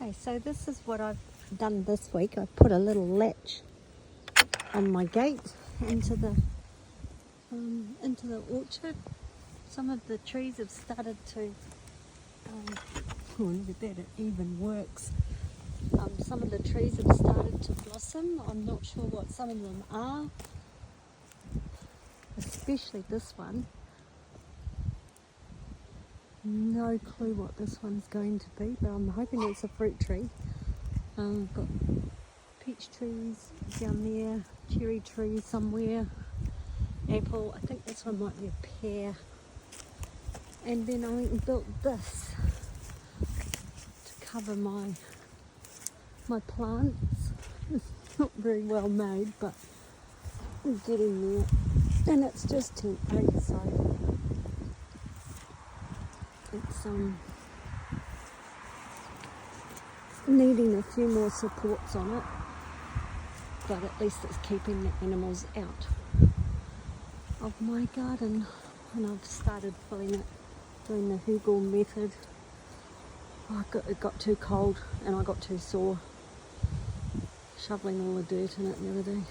Okay, so this is what I've done this week. I've put a little latch on my gate into the orchard. Some of the trees have started to, look at that, it even works. Some of the trees have started to blossom. I'm not sure what some of them are, especially this one. No clue what this one's going to be, but I'm hoping it's a fruit tree. I've got peach trees down there, cherry trees somewhere, apple. I think this one might be a pear. And then I went and built this to cover my plants. It's not very well made, but I'm getting there. And it's just temporary, so it's needing a few more supports on it, but at least it's keeping the animals out of my garden. And I've started filling it, doing the Hugel method. It got too cold and I got too sore shoveling all the dirt in it the other day.